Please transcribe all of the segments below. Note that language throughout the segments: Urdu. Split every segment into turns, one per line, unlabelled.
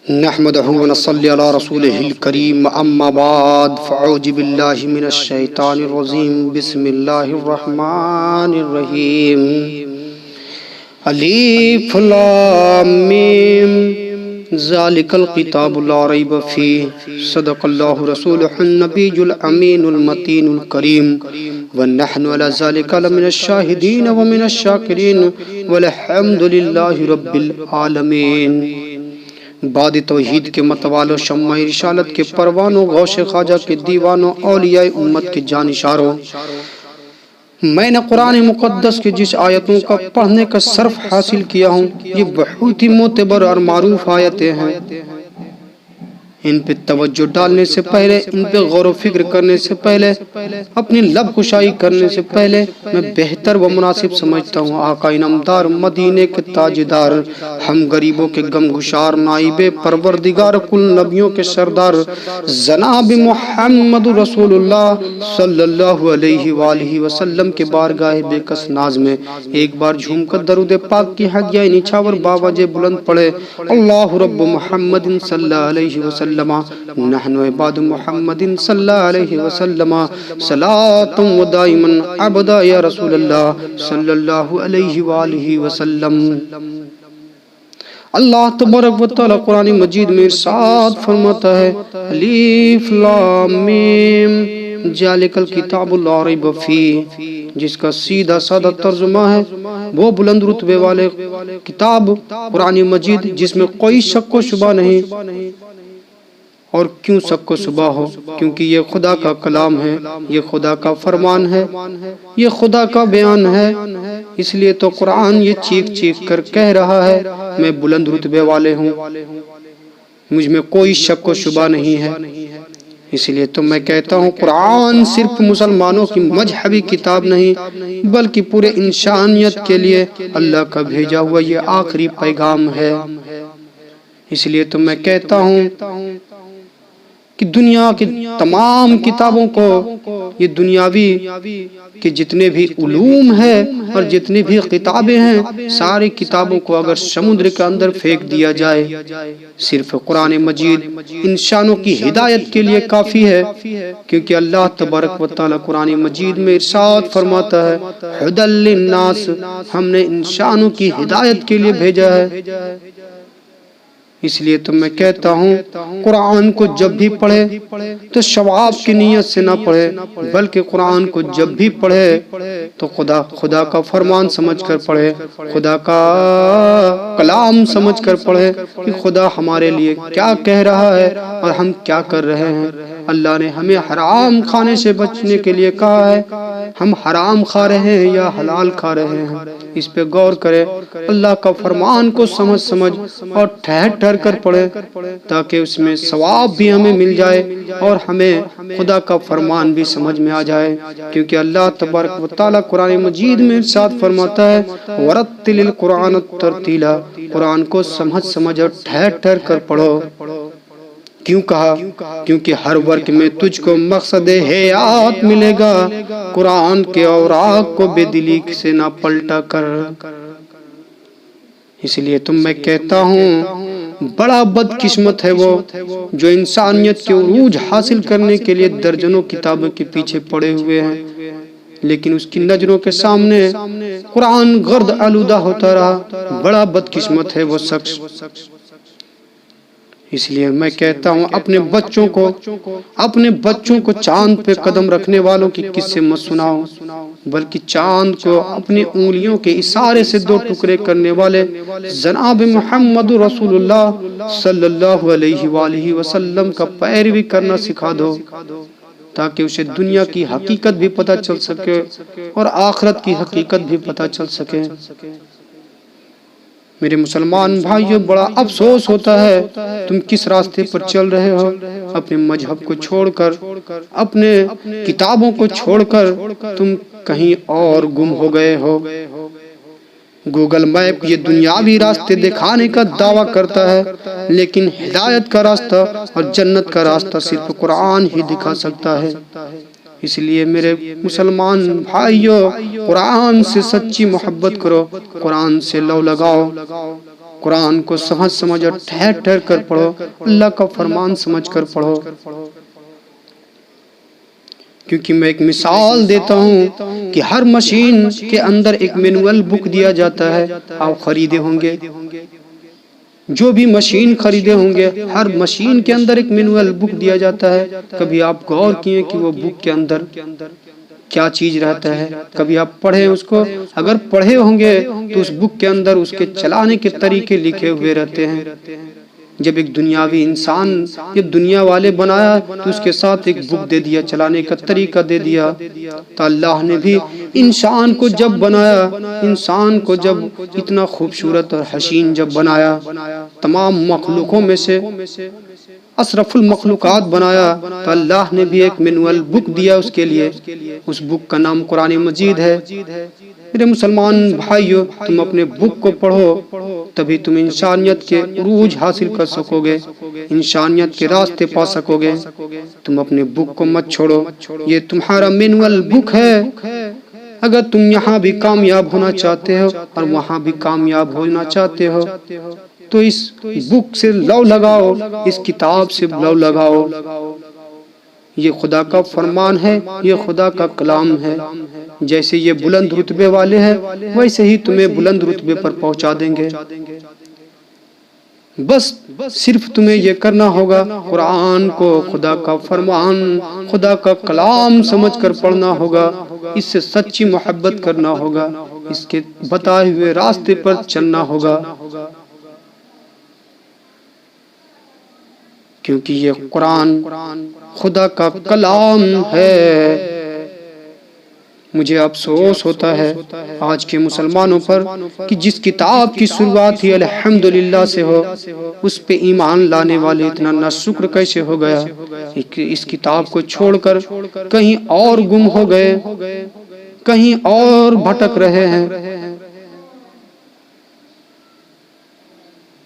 نحمده ونصلي على رسوله الكريم اما بعد فاعوذ بالله من الشيطان الرجيم بسم الله الرحمن الرحيم الف لام میم ذلك الكتاب لا ريب فيه صدق الله رسوله النبي الامين المتين الكريم ونحن على ذلك لمن الشاهدين ومن الشاكرين والحمد لله رب العالمين۔ بعد توحید کے متوالو شمع رسالت کے پروانوں، غوث خواجہ کے دیوانوں، اولیاء امت کے جانشاروں، میں نے قرآن مقدس کی جس آیتوں کا پڑھنے کا شرف حاصل کیا ہوں، یہ بہت ہی معتبر اور معروف آیتیں ہیں۔ ان پہ توجہ ڈالنے سے پہلے، ان پہ غور و فکر کرنے سے پہلے، اپنی لب کشائی کرنے سے پہلے میں بہتر و مناسب سمجھتا ہوں آقا انعامدار، مدینے کے تاجدار، ہم غریبوں کے غم گشار، نائب پروردگار، کل نبیوں کے سردار، جناب محمد رسول اللہ صلی اللہ علیہ وآلہ وسلم کے بارگاہ بے کس ناز میں ایک بار جھوم کر درود پاک کی ہدیہ نچھاور باواجے بلند پڑے۔ اللہ رب محمد صلی اللہ علیہ وسلم نحن عباد محمد صلی اللہ علیہ وسلم صلاۃ و دائما ابدا یا رسول اللہ صلی اللہ علیہ وآلہ وسلم۔ اللہ تبارک و تعالی قرآن مجید میں ارشاد فرماتا ہے الف لام میم ذالک الکتاب لا ریب فیہ، جس کا سیدھا سادہ ترجمہ ہے وہ بلند رتبے والے کتاب قرآن مجید جس میں کوئی شک و شبہ نہیں۔ اور کیوں شک و شبہ ہو؟ کیونکہ یہ خدا کا کلام ہے، یہ خدا کا فرمان ہے، یہ خدا کا بیان ہے۔ اس لیے تو قرآن یہ چیخ چیخ کر کہہ رہا ہے میں بلند رتبے والے ہوں، مجھ میں کوئی شک و شبہ نہیں ہے۔ اس لیے تو میں کہتا ہوں قرآن صرف مسلمانوں کی مذہبی کتاب نہیں بلکہ پورے انسانیت کے لیے اللہ کا بھیجا ہوا یہ آخری پیغام ہے۔ اس لیے تو میں کہتا ہوں کہ دنیا کی تمام کتابوں کو، یہ دنیاوی کے جتنے بھی علوم ہیں اور جتنی بھی کتابیں ہیں، ساری کتابوں کو اگر سمندر کے اندر پھینک دیا جائے، صرف قرآن مجید انسانوں کی ہدایت کے لیے کافی ہے، کیونکہ اللہ تبارک و تعالی قرآن مجید میں ارشاد فرماتا ہے ھدی للناس، ہم نے انسانوں کی ہدایت کے لیے بھیجا ہے۔ اس لیے تو میں کہتا ہوں قرآن کو جب بھی پڑھے تو ثواب کی نیت سے نہ پڑھے، بلکہ قرآن کو جب بھی پڑھے تو خدا کا فرمان سمجھ کر پڑھے، خدا کا کلام سمجھ کر پڑھے کہ خدا ہمارے لیے کیا کہہ رہا ہے اور ہم کیا کر رہے ہیں۔ اللہ نے ہمیں حرام کھانے سے بچنے کے لیے کہا ہے، ہم حرام کھا رہے ہیں یا حلال کھا رہے ہیں، اس پہ غور کرے، اللہ کا فرمان کو سمجھ اور ٹھہر کر پڑھے تاکہ اس میں ثواب بھی ہمیں مل جائے اور ہمیں خدا کا فرمان بھی سمجھ میں آ جائے، کیونکہ اللہ تبارک و تعالی قرآن مجید میں ارشاد فرماتا ہے وَرَتِّلِ الْقُرْآنَ تَرْتِیلًا، قرآن کو سمجھ اور ٹھہر کر پڑھو۔ کیوں کہا؟ کیونکہ ہر ورق میں تجھ کو مقصد حیات ملے گا، قرآن کے اوراق کو بے دلی سے نہ پلٹا کر۔ اس لیے تم میں کہتا ہوں بڑا بد قسمت ہے وہ جو انسانیت کے عروج حاصل کرنے کے لیے درجنوں کتابوں کے پیچھے پڑے ہوئے ہیں، لیکن اس کی نظروں کے سامنے قرآن گرد آلودہ ہوتا رہا۔ بڑا بد قسمت ہے وہ شخص۔ اس لیے میں کہتا ہوں اپنے بچوں کو چاند پہ قدم رکھنے والوں کی قصے مت سناؤ، بلکہ چاند کو اپنی انگلیوں کے اشارے سے دو ٹکڑے کرنے والے جناب محمد رسول اللہ صلی اللہ علیہ وآلہ وسلم کا پیروی کرنا سکھا دو، تاکہ اسے دنیا کی حقیقت بھی پتہ چل سکے اور آخرت کی حقیقت بھی پتہ چل سکے۔ میرے مسلمان بھائیوں، بڑا افسوس ہوتا ہے تم کس راستے پر چل رہے ہو، اپنے مذہب کو چھوڑ کر، اپنے کتابوں کو چھوڑ کر تم کہیں اور گم ہو گئے ہو۔ گوگل میپ یہ دنیاوی راستے دکھانے کا دعویٰ کرتا ہے، لیکن ہدایت کا راستہ اور جنت کا راستہ صرف قرآن ہی دکھا سکتا ہے۔ اس لیے میرے مسلمان بھائیوں، قرآن سے سچی محبت کرو، قرآن سے لو لگاؤ۔ قرآن کو سمجھ سمجھ اور ٹھہر ٹھہر کر پڑھو، اللہ کا فرمان سمجھ کر پڑھو۔ کیونکہ میں ایک مثال دیتا ہوں کہ ہر مشین کے اندر ایک مینول بک دیا جاتا ہے، آپ خریدے ہوں گے، جو بھی مشین خریدے ہوں گے، ہر مشین کے اندر ایک مینول بک دیا جاتا ہے۔ کبھی آپ غور کیے کہ وہ بک کے اندر کیا چیز رہتا ہے؟ کبھی آپ پڑھیں اس کو؟ اگر پڑھے ہوں گے تو اس بک کے اندر اس کے چلانے کے طریقے لکھے ہوئے رہتے ہیں۔ جب ایک دنیاوی انسان جب دنیا والے بنایا تو اس کے ساتھ ایک بک دے دیا، چلانے کا طریقہ دے دیا۔ تو اللہ نے بھی انسان کو جب بنایا، انسان کو جب اتنا خوبصورت اور حسین جب بنایا، تمام مخلوقوں میں سے اشرف المخلوقات بنایا، تو اللہ نے بھی ایک مینول بک دیا اس کے لیے۔ اس بک کا نام قرآن مجید ہے۔ میرے مسلمان بھائیو، تم اپنے بک کو پڑھو، تبھی تم انسانیت کے عروج حاصل کر سکو گے، انسانیت کے راستے پا سکو گے۔ تم اپنے بک کو مت چھوڑو، یہ تمہارا مینول بک ہے۔ اگر تم یہاں بھی کامیاب ہونا چاہتے ہو اور وہاں بھی کامیاب ہونا چاہتے ہو تو اس بک سے لو لگاؤ، اس کتاب سے لو لگاؤ۔ یہ خدا کا فرمان ہے، یہ خدا کا کلام ہے۔ جیسے یہ بلند رتبے والے ہیں، ویسے ہی تمہیں بلند رتبے پر پہنچا دیں گے۔ بس صرف تمہیں یہ کرنا ہوگا، قرآن کو خدا کا فرمان، خدا کا کلام سمجھ کر پڑھنا ہوگا، اس سے سچی محبت کرنا ہوگا، اس کے بتائے ہوئے راستے پر چلنا ہوگا، کیونکہ یہ قرآن خدا کا کلام ہے۔ مجھے افسوس ہوتا ہے آج کے مسلمانوں پر کہ جس کتاب کی شروعات ہی الحمدللہ سے ہو، اس پہ ایمان لانے والے اتنا ناشکر کیسے ہو گیا، اس کتاب کو چھوڑ کر کہیں اور گم ہو گئے، کہیں اور بھٹک رہے ہیں۔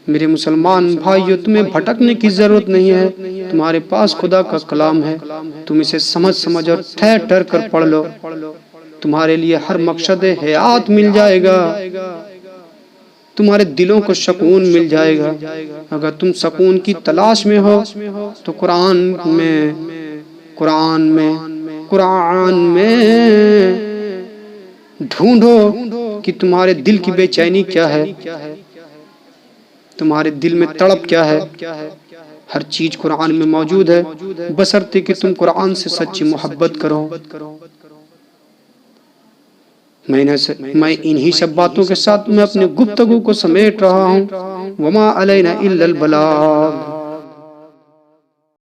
میرے مسلمان بھائیو، تمہیں بھٹکنے کی ضرورت نہیں ہے، تمہارے پاس خدا کا کلام ہے، تم اسے سمجھ سمجھ اور ٹھہر ٹھہر کر پڑھ لو، تمہارے لیے ہر مقصد حیات مل جائے گا، تمہارے دلوں کو سکون مل جائے گا۔ اگر تم سکون کی تلاش میں ہو تو قرآن میں ڈھونڈو کہ تمہارے دل کی بے چینی کیا ہے، تمہارے دل میں تڑپ کیا ہے۔ ہر چیز قرآن میں موجود ہے، بشرطے کہ تم قرآن سے سچی محبت کرو۔ میں انہی سب باتوں کے ساتھ میں اپنے گفتگو کو سمیٹ رہا ہوں۔ وما علینا الا البلاغ۔